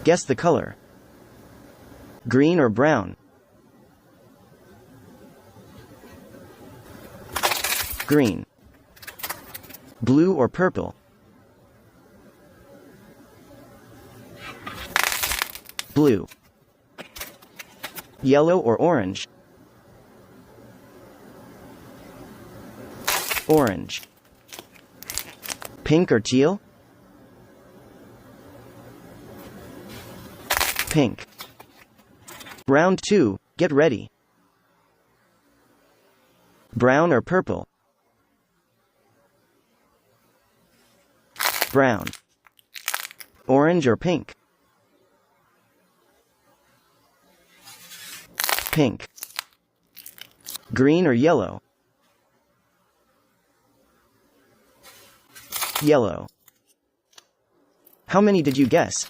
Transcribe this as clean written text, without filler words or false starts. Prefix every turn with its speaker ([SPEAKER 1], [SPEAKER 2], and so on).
[SPEAKER 1] Guess the color. Green or brown? Green. Blue or purple? Blue. Yellow or orange? Orange. Pink or teal? Pink. Round 2, get ready. Brown or purple? Brown. Orange or pink? Pink. Green or yellow? Yellow. How many did you guess?